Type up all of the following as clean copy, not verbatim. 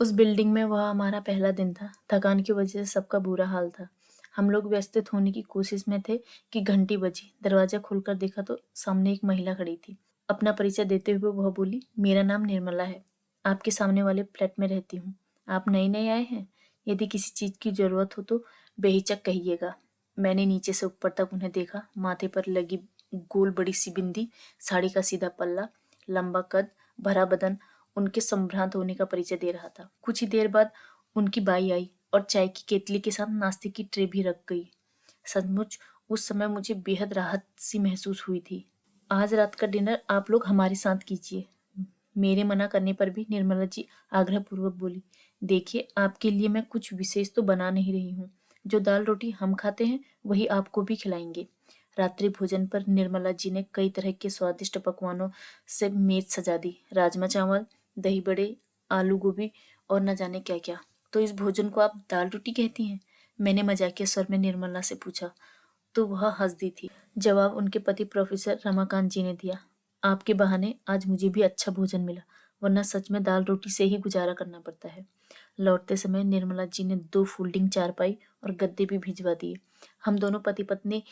उस बिल्डिंग में वह हमारा पहला दिन था। थकान की वजह से सबका बुरा हाल था। हम लोग व्यवस्थित होने की कोशिश में थे कि घंटी बजी। दरवाजा खोलकर देखा तो सामने एक महिला खड़ी थी। अपना परिचय देते हुए वह बोली, मेरा नाम निर्मला है, आपके सामने वाले फ्लैट में रहती हूँ। आप नए नए आए हैं? यदि किसी चीज़ की ज़रूरत हो तो बेहिचक कहिएगा। मैंने नीचे से ऊपर तक उन्हें देखा। माथे पर लगी गोल बड़ी सी बिंदी, साड़ी का सीधा पल्ला, लंबा कद, भरा बदन उनके संभ्रांत होने का परिचय दे रहा था। कुछ ही देर बाद उनकी बाई आई और चाय की केतली के साथ नाश्ते की ट्रे भी रख गई। सचमुच उस समय मुझे बेहद राहत सी महसूस हुई थी। आज रात का डिनर आप लोग हमारे साथ कीजिए। मेरे मना करने पर भी निर्मला जी आग्रहपूर्वक बोली, देखिए आपके लिए मैं कुछ विशेष तो बना नहीं रही हूँ। जो दाल रोटी हम खाते हैं वही आपको भी खिलाएंगे। रात्रि भोजन पर निर्मला जी ने कई तरह के स्वादिष्ट पकवानों से मेज सजा दी। राजमा चावल, दही बड़े, आलू गोभी और न जाने क्या क्या। तो इस भोजन को आप दाल रोटी कहती हैं? मैंने मजाकिया स्वर में निर्मला से पूछा तो वह हंस दी थी। जवाब उनके पति प्रोफेसर रमाकांत जी ने दिया, आपके बहाने आज मुझे भी अच्छा भोजन मिला, वरना सच में दाल रोटी से ही गुजारा करना पड़ता है। लौटते समय निर्मला जी ने 2 फोल्डिंग चारपाई और गद्दे भी भिजवा दिए। हम दोनों पति पत्नी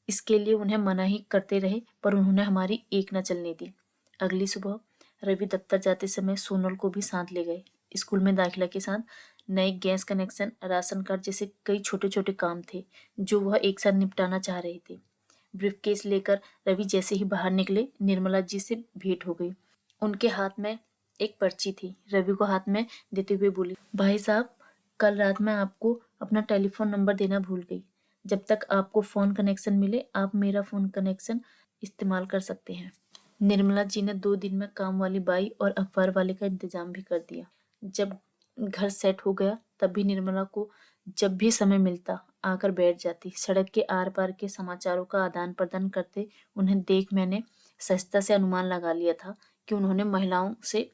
इसके लिए उन्हें मना ही करते रहे, पर उन्होंने हमारी एक न चलने दी। अगली सुबह रवि दफ्तर जाते समय सोनल को भी साथ ले गए। स्कूल में दाखिला के साथ नए गैस कनेक्शन, राशन कार्ड जैसे कई छोटे छोटे काम थे जो वह एक साथ निपटाना चाह रहे थे। ब्रीफकेस लेकर रवि जैसे ही बाहर निकले, निर्मला जी से भेंट हो गई। उनके हाथ में एक पर्ची थी। रवि को हाथ में देते हुए बोली, भाई साहब, कल रात मैं आपको अपना टेलीफोन नंबर देना भूल गई। जब तक आपको फोन कनेक्शन मिले आप मेरा फोन कनेक्शन इस्तेमाल कर सकते हैं। निर्मला जी ने 2 दिन में काम वाली बाई और अखबार वाले का इंतजाम भी कर दिया। जब घर सेट हो गया तब भी निर्मला को जब भी समय मिलता आकर बैठ जाती। सड़क के आर पार के समाचारों का आदान प्रदान करते उन्हें देख मैंने सहजता से अनुमान लगा लिया था कि उन्होंने महिलाओं से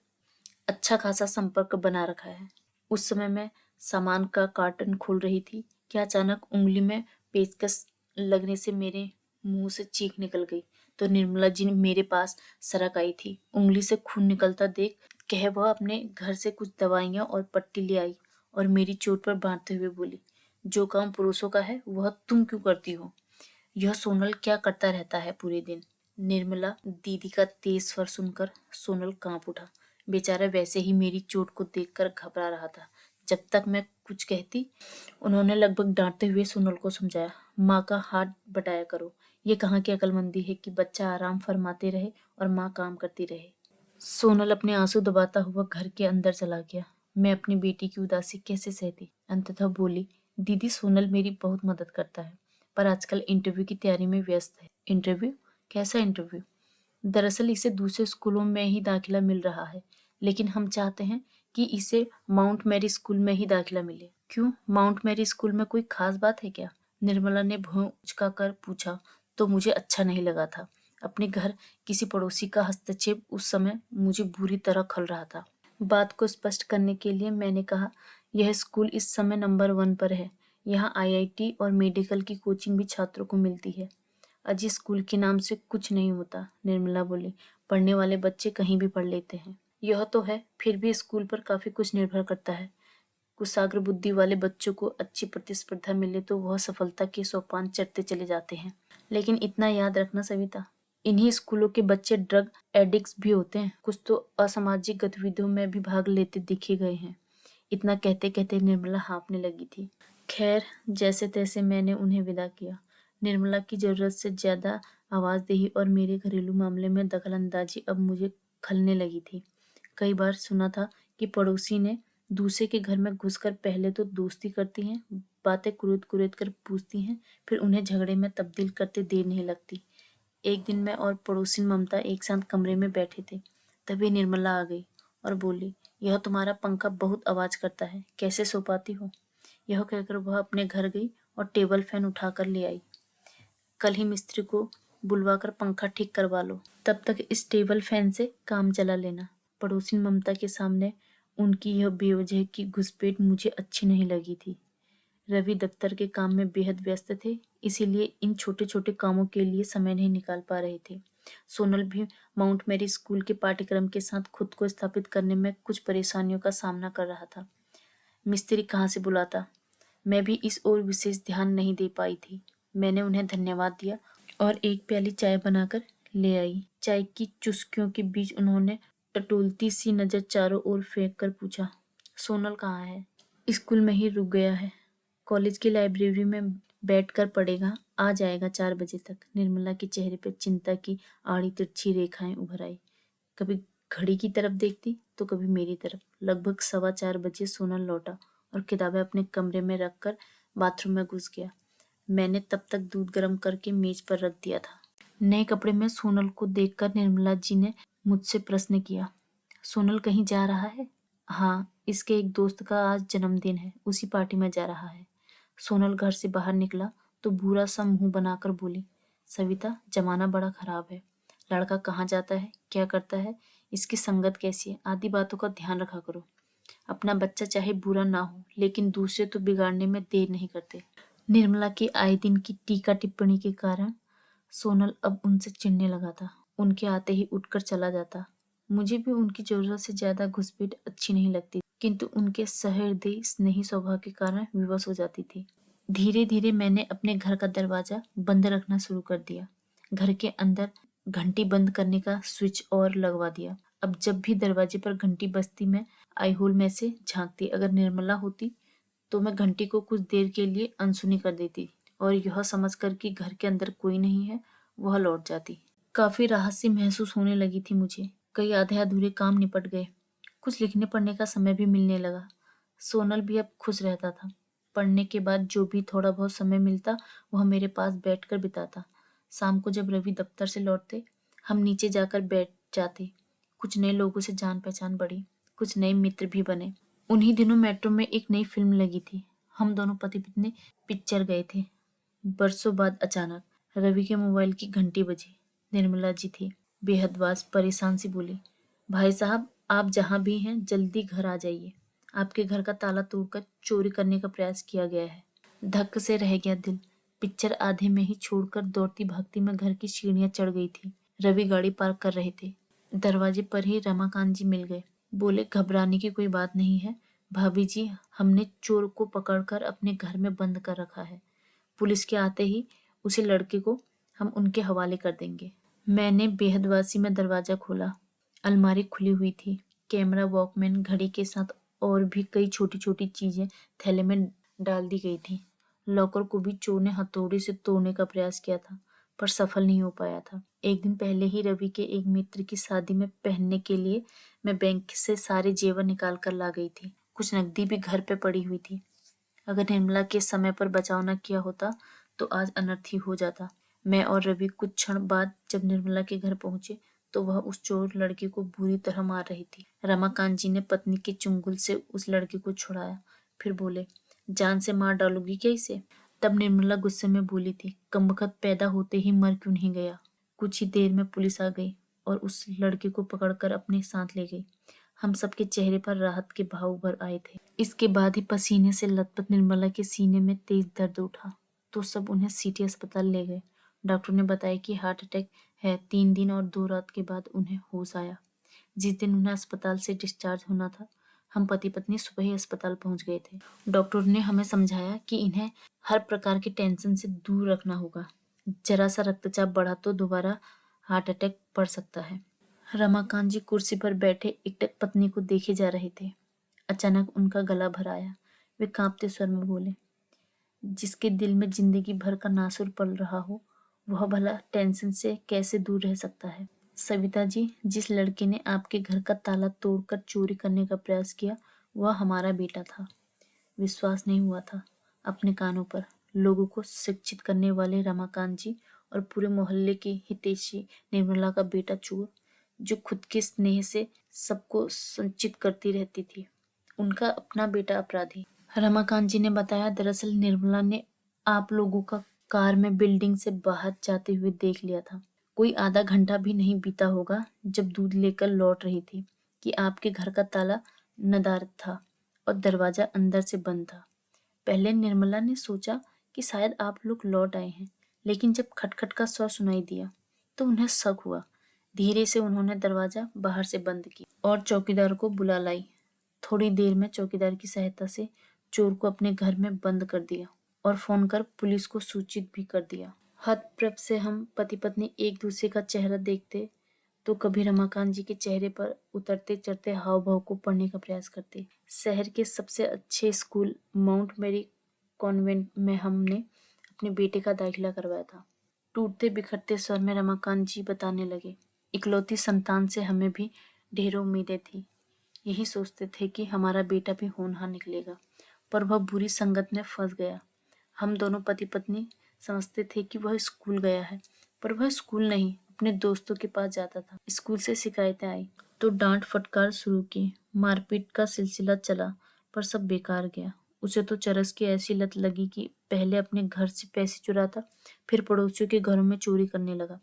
अच्छा खासा संपर्क बना रखा है। उस समय मैं सामान का कार्टन खोल रही थी कि अचानक उंगली में पेचकस लगने से मेरे मुंह से चीख निकल गई। तो निर्मला जी मेरे पास सरक आई थी। उंगली से खून निकलता देख कह वह अपने घर से कुछ दवाइयाँ और पट्टी ले आई और मेरी चोट पर बांधते हुए बोली, जो काम पुरुषों का है वह तुम क्यों करती हो? यह सोनल क्या करता रहता है पूरे दिन? निर्मला दीदी का तेज स्वर सुनकर सोनल कांप उठा। बेचारा वैसे ही मेरी चोट को देखकर घबरा रहा था। जब तक मैं कुछ कहती उन्होंने लगभग डांटते हुए सोनल को समझाया, माँ का हाथ बटाया करो। ये कहाँ की अक्लमंदी है कि बच्चा आराम फरमाते रहे और माँ काम करती रहे। सोनल अपने आंसू दबाता हुआ घर के अंदर चला गया। मैं अपनी बेटी की उदासी कैसे सहती? अंततः बोली, दीदी सोनल मेरी बहुत मदद करता है, पर आजकल इंटरव्यू की तैयारी में व्यस्त है। इंटरव्यू? कैसा इंटरव्यू? दरअसल इसे दूसरे स्कूलों में ही दाखिला मिल रहा है, लेकिन हम चाहते हैं कि इसे माउंट मैरी स्कूल में ही दाखिला मिले। क्यों, माउंट मैरी स्कूल में कोई खास बात है क्या? निर्मला ने भौं उचकाकर पूछा तो मुझे अच्छा नहीं लगा था। अपने घर किसी पड़ोसी का हस्तक्षेप उस समय मुझे बुरी तरह खल रहा था। बात को स्पष्ट करने के लिए मैंने कहा, यह स्कूल इस समय नंबर 1 पर है। यहाँ आईआईटी और मेडिकल की कोचिंग भी छात्रों को मिलती है। अजी स्कूल के नाम से कुछ नहीं होता, निर्मला बोली। पढ़ने वाले बच्चे कहीं भी पढ़ लेते हैं। यह तो है, फिर भी स्कूल पर काफी कुछ निर्भर करता है। कुशाग्र बुद्धि वाले बच्चों को अच्छी प्रतिस्पर्धा मिले तो वह सफलता के सोपान चढ़ते चले जाते हैं। लेकिन इतना याद रखना सविता, इन्हीं स्कूलों के बच्चे ड्रग एडिक्ट्स भी होते हैं। कुछ तो असामाजिक गतिविधियों में भी भाग लेते देखे गए हैं। इतना कहते कहते निर्मला हाँफने लगी थी। खैर, जैसे तैसे मैंने उन्हें विदा किया। निर्मला की जरूरत से ज्यादा आवाजदेही और मेरे घरेलू मामले में दखलंदाजी अब मुझे खलने लगी थी। कई बार सुना था कि पड़ोसी ने दूसरे के घर में घुसकर पहले तो दोस्ती करती हैं, बातें कुरेद कुरेद कर पूछती हैं, फिर उन्हें झगड़े में तब्दील करते देर नहीं लगती। एक दिन मैं और पड़ोसिन ममता एक साथ कमरे में बैठे थे। तभी निर्मला आ गई और बोली, यह तुम्हारा पंखा बहुत आवाज करता है, कैसे सो पाती हो? यह कहकर वह अपने घर गई और टेबल फैन उठाकर ले आई। कल ही मिस्त्री को बुलवाकर पंखा ठीक करवा लो, तब तक इस टेबल फैन से काम चला लेना। पड़ोसी ममता के सामने उनकी यह बेवजह की घुसपैठ मुझे अच्छी नहीं लगी थी। रवि दफ्तर के काम में बेहद व्यस्त थे, इसीलिए इन छोटे छोटे कामों के लिए समय नहीं निकाल पा रहे थे। सोनल भी माउंट मैरी स्कूल के पाठ्यक्रम के साथ खुद को स्थापित करने में कुछ परेशानियों का सामना कर रहा था। मिस्त्री कहाँ से बुलाता, मैं भी इस ओर विशेष ध्यान नहीं दे पाई थी। मैंने उन्हें धन्यवाद दिया और एक प्याली चाय बनाकर ले आई। चाय की चुस्कियों के बीच उन्होंने टटोलती सी नजर चारों ओर फेंक कर पूछा, सोनल कहाँ है? स्कूल में ही रुक गया है, कॉलेज की लाइब्रेरी में बैठकर पढ़ेगा, आ जाएगा 4 बजे तक। निर्मला के चेहरे पर चिंता की आड़ी तिरछी रेखाएं उभर आई। कभी घड़ी की तरफ देखती तो कभी मेरी तरफ। लगभग 4:15 बजे सोनल लौटा और किताबें अपने कमरे में रखकर बाथरूम में घुस गया। मैंने तब तक दूध गर्म करके मेज पर रख दिया था। नए कपड़े में सोनल को देखकर निर्मला जी ने मुझसे प्रश्न किया, सोनल कहीं जा रहा है? हाँ, इसके एक दोस्त का आज जन्मदिन है, उसी पार्टी में जा रहा है। सोनल घर से बाहर निकला तो बुरा सा मुंह बनाकर बोली, सविता, जमाना बड़ा खराब है। लड़का कहाँ जाता है, क्या करता है, इसकी संगत कैसी है, आदि बातों का ध्यान रखा करो। अपना बच्चा चाहे बुरा ना हो, लेकिन दूसरे तो बिगाड़ने में देर नहीं करते। निर्मला की आए दिन की टीका टिप्पणी के कारण सोनल अब उनसे चिढ़ने लगा था। उनके आते ही उठकर चला जाता। मुझे भी उनकी जरूरत से ज्यादा घुसपैठ अच्छी नहीं लगती, किंतु उनके सहृदय स्नेही स्वभाव के कारण विवश हो जाती थी। धीरे धीरे मैंने अपने घर का दरवाजा बंद रखना शुरू कर दिया। घर के अंदर घंटी बंद करने का स्विच और लगवा दिया। अब जब भी दरवाजे पर घंटी बजती मैं आईहोल में से झांकती। अगर निर्मला होती तो मैं घंटी को कुछ देर के लिए अनसुनी कर देती और यह समझकर कि घर के अंदर कोई नहीं है वह लौट जाती। काफी राहत सी महसूस होने लगी थी मुझे। कई आधे अधूरे काम निपट गए, कुछ लिखने पढ़ने का समय भी मिलने लगा। सोनल भी अब खुश रहता था। पढ़ने के बाद जो भी थोड़ा बहुत समय मिलता वह मेरे पास बैठकर बिताता। शाम को जब रवि दफ्तर से लौटते हम नीचे जाकर बैठ जाते। कुछ नए लोगों से जान पहचान बढ़ी, कुछ नए मित्र भी बने। उन्हीं दिनों मेट्रो में एक नई फिल्म लगी थी। हम दोनों पति पत्नी पिक्चर गए थे। बरसों बाद अचानक रवि के मोबाइल की घंटी बजी। निर्मला जी थी। बेहदवास परेशान सी बोली, भाई साहब, आप जहाँ भी हैं जल्दी घर आ जाइए। आपके घर का ताला तोड़कर चोरी करने का प्रयास किया गया है। धक्क से रह गया दिल। पिक्चर आधे में ही छोड़कर दौड़ती भागती मैं घर की सीढ़ियां चढ़ गई थी। रवि गाड़ी पार्क कर रहे थे। दरवाजे पर ही रमाकांत जी मिल गए। बोले, घबराने की कोई बात नहीं है भाभी जी, हमने चोर को पकड़कर अपने घर में बंद कर रखा है। पुलिस के आते ही उसी लड़के को हम उनके हवाले कर देंगे। मैंने बेहदवासी में दरवाजा खोला। अलमारी खुली हुई थी। कैमरा, वॉकमैन, घड़ी के साथ और भी कई छोटी छोटी चीजें थैले में डाल दी गई थी। लॉकर को भी चोर ने हथौड़े से तोड़ने का प्रयास किया था, पर सफल नहीं हो पाया था। एक दिन पहले ही रवि के एक मित्र की शादी में पहनने के लिए मैं बैंक से सारे जेवर निकाल कर ला गई थी। कुछ नकदी भी घर पे पड़ी हुई थी। अगर निर्मला के समय पर बचाव न किया होता तो आज अनर्थ ही हो जाता। मैं और रवि कुछ क्षण बाद जब निर्मला के घर पहुंचे तो वह उस चोर लड़के को बुरी तरह मार रही थी। रमाकांत जी ने पत्नी के चुंगल से उस लड़के को छुड़ाया। फिर बोले, जान से मार डालोगी क्या इसे? तब निर्मला गुस्से में बोली थी, कमबख्त पैदा होते ही मर क्यों नहीं गया? कुछ ही देर में पुलिस आ गई और उस लड़के को पकड़कर अपने साथ ले गई। हम सबके चेहरे पर राहत के भाव उभर आए थे। इसके बाद ही पसीने से लथपथ निर्मला के सीने में तेज दर्द उठा तो सब उन्हें सिटी अस्पताल ले गए। डॉक्टर ने बताया कि हार्ट अटैक है। 3 दिन और 2 रात के बाद उन्हें होश आया। जिस दिन उन्हें अस्पताल से डिस्चार्ज होना था हम पति पत्नी सुबह ही अस्पताल पहुंच गए थे। डॉक्टर ने हमें समझाया कि इन्हें हर प्रकार के टेंशन से दूर रखना होगा। जरा सा रक्तचाप बढ़ा तो दोबारा हार्ट अटैक पड़ सकता है। रमाकांत जी कुर्सी पर बैठे एकटक पत्नी को देखे जा रहे थे। अचानक उनका गला भर आया। वे कांपते स्वर में बोले, जिसके दिल में जिंदगी भर का नासुर पल रहा हो वह भला टेंशन से कैसे दूर रह सकता है? सविता जी, जिस लड़के ने आपके घर का ताला तोड़कर चोरी करने का प्रयास किया वह हमारा बेटा था। विश्वास नहीं हुआ था अपने कानों पर। लोगों को शिक्षित करने वाले रमाकांत जी और पूरे मोहल्ले की हितैषी निर्मला का बेटा चोर, जो खुद के स्नेह से सबको संचित करती रहती थी, उनका अपना बेटा अपराधी। रमाकांत जी ने बताया, दरअसल निर्मला ने आप लोगों का कार में बिल्डिंग से बाहर जाते हुए देख लिया था। कोई आधा घंटा भी नहीं बीता होगा जब दूध लेकर लौट रही थी कि आपके घर का ताला नदारद था और दरवाजा अंदर से बंद था। पहले निर्मला ने सोचा कि शायद आप लोग लौट आए हैं, लेकिन जब खटखट का स्वर सुनाई दिया तो उन्हें शक हुआ। धीरे से उन्होंने दरवाजा बाहर से बंद किया और चौकीदार को बुला लाई। थोड़ी देर में चौकीदार की सहायता से चोर को अपने घर में बंद कर दिया और फोन कर पुलिस को सूचित भी कर दिया। हतप्रभ से हम पति पत्नी एक दूसरे का चेहरा देखते तो कभी रमाकांत जी के चेहरे पर उतरते चढ़ते हाव भाव को पढ़ने का प्रयास करते। शहर के सबसे अच्छे स्कूल माउंट मेरी कॉन्वेंट में हमने अपने बेटे का दाखिला करवाया था। टूटते बिखरते स्वर में रमाकांत जी बताने लगे, इकलौती संतान से हमें भी ढेरों उम्मीदें थी। यही सोचते थे कि हमारा बेटा भी होनहार निकलेगा, पर वह बुरी संगत में फंस गया। हम दोनों पति पत्नी समझते थे कि वह स्कूल गया है, पर वह स्कूल नहीं, अपने दोस्तों के पास जाता था। स्कूल से शिकायतें आई तो डांट फटकार शुरू की, मारपीट का सिलसिला चला, पर सब बेकार गया। उसे तो चरस की ऐसी लत लगी कि पहले अपने घर से पैसे चुराता, फिर पड़ोसियों के घरों में चोरी करने लगा।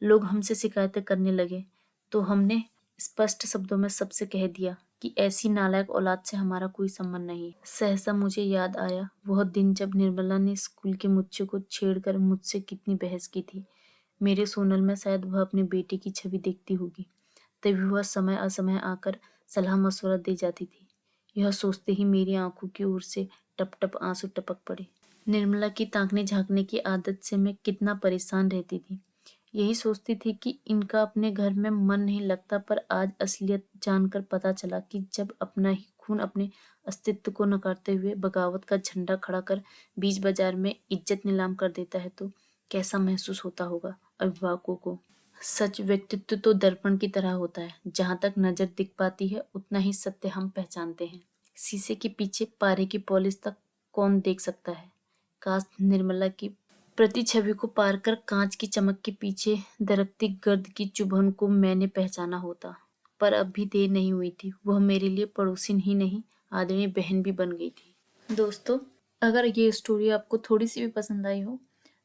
लोग हमसे शिकायतें करने लगे तो हमने स्पष्ट शब्दों में सबसे कह दिया कि ऐसी नालायक औलाद से हमारा कोई संबंध नहीं। सहसा मुझे याद आया वह दिन जब निर्मला ने स्कूल के मुझे को छेड़कर मुझसे कितनी बहस की थी। मेरे सोनल में शायद वह अपने बेटे की छवि देखती होगी, तभी वह समय असमय आकर सलाह मशवरा दे जाती थी। यह सोचते ही मेरी आंखों की ओर से टप टप आंसू टपक पड़े। निर्मला की ताकने झांकने की आदत से मैं कितना परेशान रहती थी। यही सोचती थी कि इनका अपने घर में मन नहीं लगता, पर आज असलियत जानकर पता चला कि जब अपना ही खून अपने अस्तित्व को नकारते हुए बगावत का झंडा खड़ा कर बीच बाजार में इज्जत नीलाम कर देता है तो कैसा महसूस होता होगा अभिभावकों को। सच व्यक्तित्व तो दर्पण की तरह होता है, जहाँ तक नजर दिख पाती है उतना ही सत्य हम पहचानते हैं। शीशे के पीछे पारे की पॉलिश तक कौन देख सकता है। काश निर्मला की प्रति छवि को पार कर कांच की चमक के पीछे दरकती गर्द की चुभन को मैंने पहचाना होता, पर अब भी देर नहीं हुई थी। वह मेरे लिए पड़ोसिन ही नहीं, आदरणीय बहन भी बन गई थी। दोस्तों, अगर ये स्टोरी आपको थोड़ी सी भी पसंद आई हो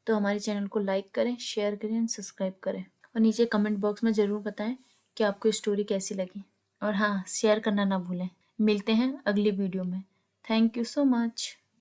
तो हमारे चैनल को लाइक करें, शेयर करें और सब्सक्राइब करें, और नीचे कमेंट बॉक्स में ज़रूर बताएं कि आपको स्टोरी कैसी लगी। और हाँ, शेयर करना ना भूलें। मिलते हैं अगली वीडियो में। Thank you so much.